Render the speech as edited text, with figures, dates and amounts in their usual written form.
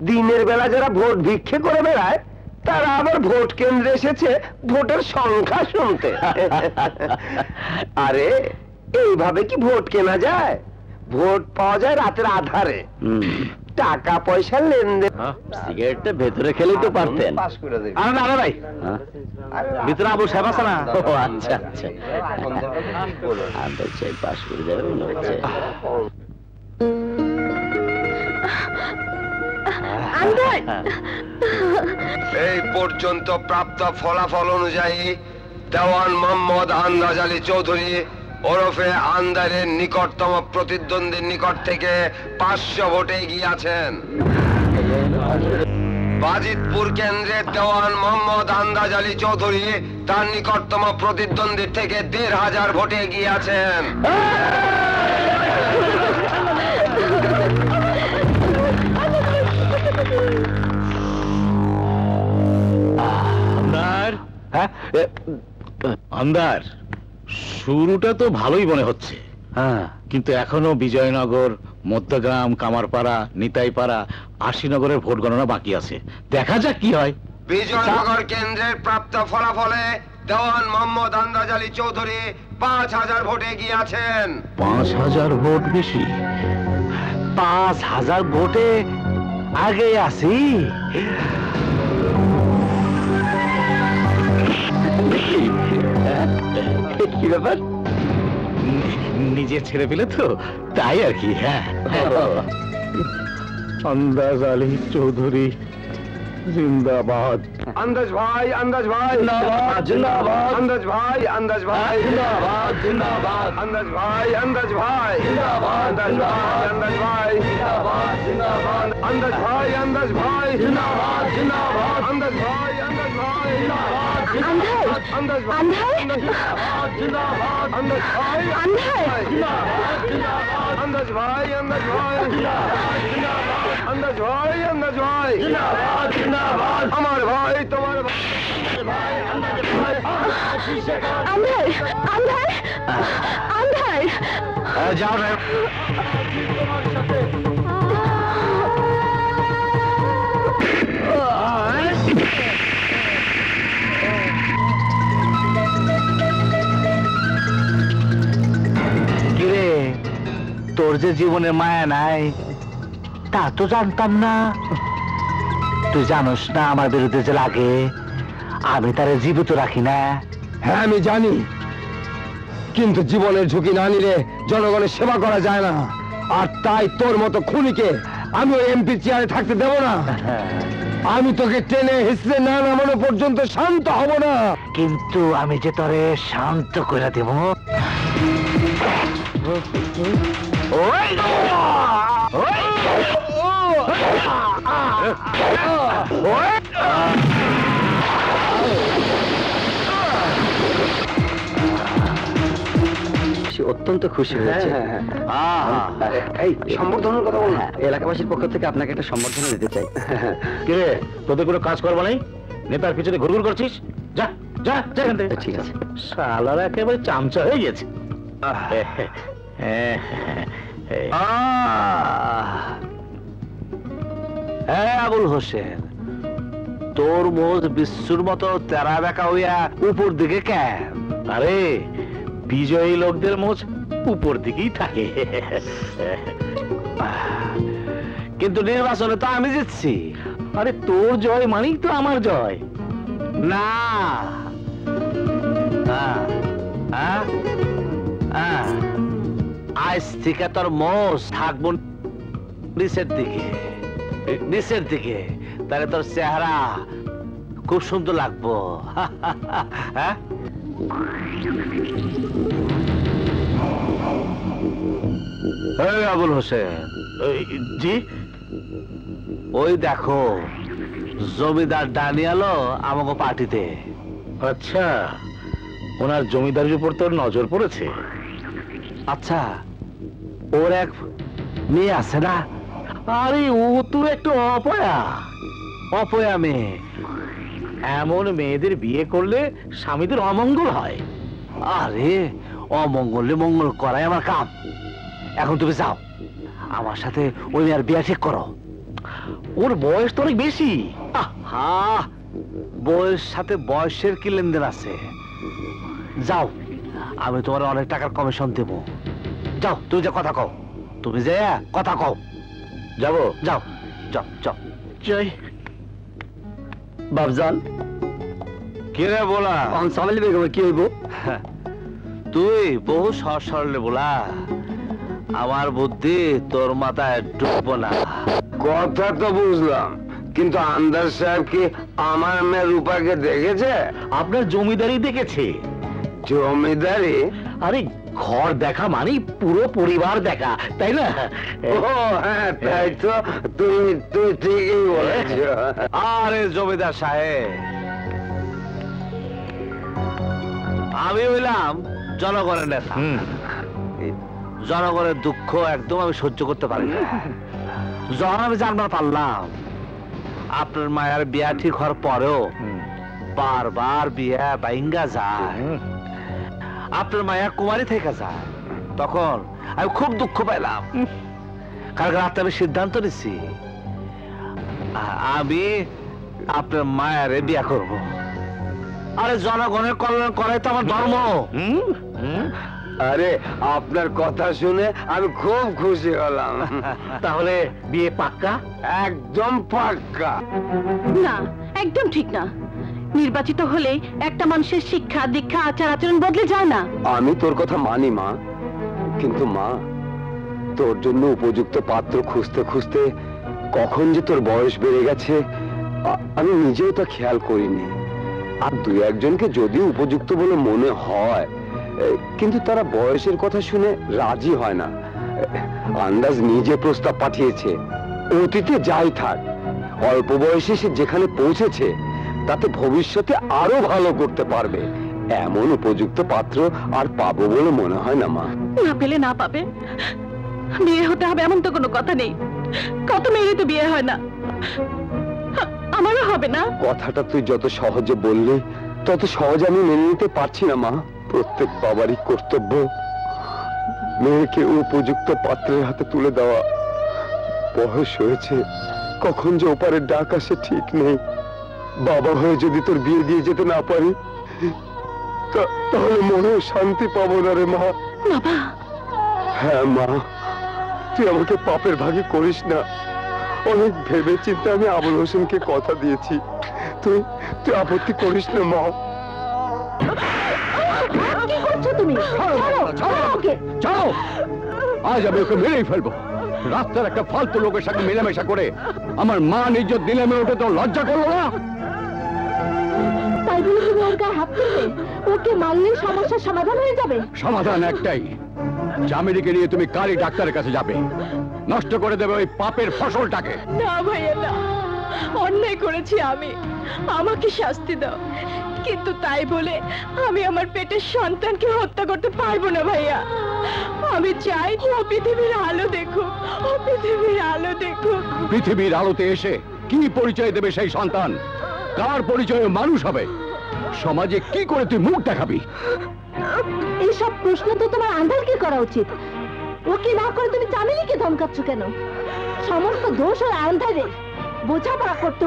দিনের বেলা যারা ভোট ভিক্ষে করে বেড়ায় তারা আবার ভোট কেন্দ্রে এসেছে ভোটের সংখ্যা শুনতে। আরে এইভাবে কি ভোট কেনা যায়? ভোট পাওয়া যায় রাতের আধারে, টাকা পয়সার লেনদেন। সিগারেটটা ভেতরে খেলেই তো পারতেন। আরে না ভাই, ভিতরে আবু সাহেব আছে না? ও আচ্ছা আচ্ছা, আন্দাজ চাই পাস করে যাবে মনে হচ্ছে। এই পর্যন্ত প্রাপ্ত ফলাফল অনুযায়ী দেওয়ান মোহাম্মদ আন্দাজ আলী চৌধুরী ওরফে আন্দারের নিকটতম প্রতিদ্বন্দ্বীর নিকট থেকে 500 ভোটে এগিয়ে আছেন। বাজিতপুর কেন্দ্রের দেওয়ান মোহাম্মদ আন্দাজ আলী চৌধুরী তার নিকটতম প্রতিদ্বন্দ্বীর থেকে 1500 ভোটে এগিয়ে আছেন। আন্দার শুরুটা তো ভালোই মনে হচ্ছে, কিন্তু এখনো বিজয়নগর, মধ্যগ্রাম, কামারপাড়া, নিতাইপাড়া, আশিনগরের ভোট গণনা বাকি আছে। দেখা যাক কি হয়। বিজয়নগর কেন্দ্রের প্রাপ্ত ফলাফলে দেওয়ান মোহাম্মদ আন্দাজ আলী চৌধুরী 5000 ভোটে এগিয়ে আছেন। 5000 ভোট বেশি? 5000 ভোটে আগে আছি। কি ব্যাপার? নিজে ছেড়ে পেলে তো, তাই আর কি। হ্যাঁ, আন্দাজ আলী চৌধুরী জিন্দাবাদ। আন্দাজ ভাই, আন্দাজ ভাই জিন্দাবাদ। আন্দাজ ভাই, আন্দাজ ভাই জিন্দাবাদ জিন্দাবাদ। আন্দাজ ভাই, আন্দাজ ভাই আন্দাজ ভাই, আন্দাজ ভাই জিন্দাবাদ আন্দাজ ভাই, আন্দাজ ভাই জিন্দাবাদ জিন্দাবাদ। আন্দাজ ভাই, আন্দাজ ভাই আন্দাজ আন্দাজ ভাই, জিন্দাবাদ আন্দাজ ভাই, আন্দাজ ভাই আন্দাজ ভাই আন্দাজ ভাই, আন্দাজ ভাই আমার ভাই, তোমার ভাই। যাও না। কিরে, তোর যে জীবনে মায়া নাই তা তো জানতাম না। তুই জানোস না আমার বিরুদ্ধে যে লাগে আমি তারে জীবিত রাখি না। হ্যাঁ আমি জানি, কিন্তু জীবনের ঝুঁকি না নিলে জনগণের সেবা করা যায় না। আর তাই তোর মতো খুনিকে আমি ওই এমপি চেয়ারে থাকতে দেব না। আমি তোকে টেনে হিসড়ে না নামানো পর্যন্ত শান্ত হব না। কিন্তু আমি যে তোরে শান্ত করে দেব। অত্যন্ত খুশি হয়েছে। এই সম্বর্ধনার কথা বল না। এলাকাবাসীর পক্ষ থেকে আপনাকে একটা সম্বর্ধনা দিতে চাই। কে তোদের কোনো কাজ করবো নাই? নেতার পিছনে ঘুরঘুর করছিস? যা যা যা এখান থেকে। ঠিক আছে। শালারা একেবারে চামচা হয়ে গেছে। হ্যাঁ আবুল হোসেন, তোর মোজ বিশ্বর মতো তেরা বেকা হইয়া উপর দিকে কেন? আরে বিজয়ী লোকদের মোচ উপর দিকেই থাকে। কিন্তু নির্বাচনে তো আমি জিতছি। আরে তোর জয় মানেই তো আমার জয়। না, আজ থেকে তোর মোষ থাকবো নিচের দিকে, নিচের দিকে। তাহলে তোর চেহারা খুব সুন্দর লাগবো। হ্যাঁ, আবুল হোসেন জি, ওই দেখো জমিদার ডানিয়ালো আমাকে পার্টিতে। আচ্ছা, ওনার জমিদারির উপর তোর নজর পড়েছে? আচ্ছা, ওর এক মেয়ে আছে না? আরে ও তো একটু অপয়া। অপয়া মেয়ে। এমন মেয়েদের বিয়ে করলে স্বামীদের অমঙ্গল হয়। আরে অমঙ্গলে মঙ্গল করাই আমার কাম। এখন তুমি যাও, আমার সাথে ওই মেয়ের বিয়ে ঠিক করো। ওর বয়স তো অনেক বেশি। আহা, বয়স সাথে বয়সের কি লেনদেন আছে? যাও, আমি তোমার অনেক টাকার কমিশন দেবো। যাও, তুমি যে কথা কও, তুমি যে কথা কও। যাবো, যাও যাও যাও। জয় বাবজান, কে রে বলা? সামিল বেগমের কি হইব? তুই বহু সহজ সরলে বলা, আমার বুদ্ধি তোর মাথায় ঢুকবো না। কথা তো বুঝলাম, কিন্তু আন্দাজ সাহেব কি আমার মেয়ে রূপাকে দেখেছে? আপনার জমিদারি দেখেছে। জমিদারি? আরে ঘর দেখা মানে পুরো পরিবার দেখা, তাই না? ও হ্যাঁ, তাই তো। তুমি তুই ঠিকই বলেছ। আরে জমিদার সাহেব, আমি হইলাম জনগণের নেতা। জনগণের দুঃখ একদম আমি সহ্য করতে পারি না। যখন আমি জানবার পারলাম আপনার মায়ের বিয়া ঠিক হওয়ার পরেও বারবার বিয়া বাইঙ্গা যায়, আপনার মায়া কুমারী থেকে যায়, তখন আমি খুব দুঃখ পাইলাম। কালকে রাতে আমি সিদ্ধান্ত নিচ্ছি আমি আপনার মায়ের বিয়া করব। আরে জনগণের কল্যাণ করাই তো আমার ধর্ম। আরে আপনার কথা শুনে আমি খুব খুশি হলাম। তাহলে বিয়ে পাক্কা? একদম পাক্কা। না, একদম ঠিক না। নির্বাচিত হলে একটা মানুষের শিক্ষা দীক্ষা আচার আচরণ বদলে যায় না। আমি তোর কথা মানি মা, কিন্তু মা, তোর জন্য উপযুক্ত পাত্র খুঁজতে খুঁজতে কখন যে তোর বয়স বেড়ে গেছে আমি নিজেও তা খেয়াল করিনি। আর দুই একজনকে যদিও উপযুক্ত বলে মনে হয়, কিন্তু তারা বয়সের কথা শুনে রাজি হয় না। আন্দাজ নিজে প্রস্তাব পাঠিয়েছে, অতীতে যাই থাক, অল্প বয়সে সে যেখানে পৌঁছেছে তাতে ভবিষ্যতে আরো ভালো করতে পারবে। এমন উপযুক্ত পাত্র আর পাবো বলে মনে হয় না মা। না পেলে না পাবে, বিয়ে হতে হবে এমন তো কোনো কথা নেই। কত মেয়েরই তো বিয়ে হয় না, আমারও হবে না। কথাটা তুই যত সহজে বললি তত সহজে আমি মেনে নিতে পারছি না মা। প্রত্যেক বাবারই কর্তব্য মেয়েকে উপযুক্ত পাত্রের হাতে তুলে দেওয়া। বয়স হয়েছে, কখন যে ওপারের ডাক আসে ঠিক নেই। বাবা হয়ে যদি তোর বিয়ে দিয়ে যেতে না পারি তাহলে মনে শান্তি পাবো না রে মা। বাবা। হ্যাঁ মা, তুই আমাকে পাপের ভাগী করিস না। অনেক ভেবে চিন্তে আমি আবুল হোসেনকে কথা দিয়েছি, তুই তুই আপত্তি করিস না মা। কি করছো তুমি? ছাড়ো, আজ আমি ওকে মেরেই ফেলবো। রাস্তার একটা ফালতু লোকের সাথে মেলামেশা করে আমার মা ইজ্জত নিলামে ওঠে, তো লজ্জা করলো না? তাই বলে তুমি ওর গায়ে হাত তুলবে? ওকে মারলেই সমস্যার সমাধান হয়ে যাবে? সমাধান একটাই, চামেলিকে নিয়ে তুমি কারি ডাক্তারের কাছে যাবে, নষ্ট করে দেবে ওই পাপের ফসলটাকে। না ভাইয়া না, অন্যায় করেছি আমি, আমাকে শাস্তি দাও। কিন্তু তাই বলে আমি আমার পেটের সন্তানকে হত্যা করতে পারবো না ভাইয়া। আমি চাই ও পৃথিবীর আলো দেখুক, ও পৃথিবীর আলো দেখুক। পৃথিবীর আলোতে এসে কি পরিচয় দেবে সেই সন্তান? কার পরিচয়ে মানুষ হবে? সমাজে কি করে তুই মুখ দেখাবি? এইসব প্রশ্ন তো তোমার আন্দাজকে করা উচিত। ও কি না করে তুমি চামেলিকে ধমকাচ্ছ কেন? সমস্ত দোষ ওই আন্ধারের, বোঝাপড়া করতে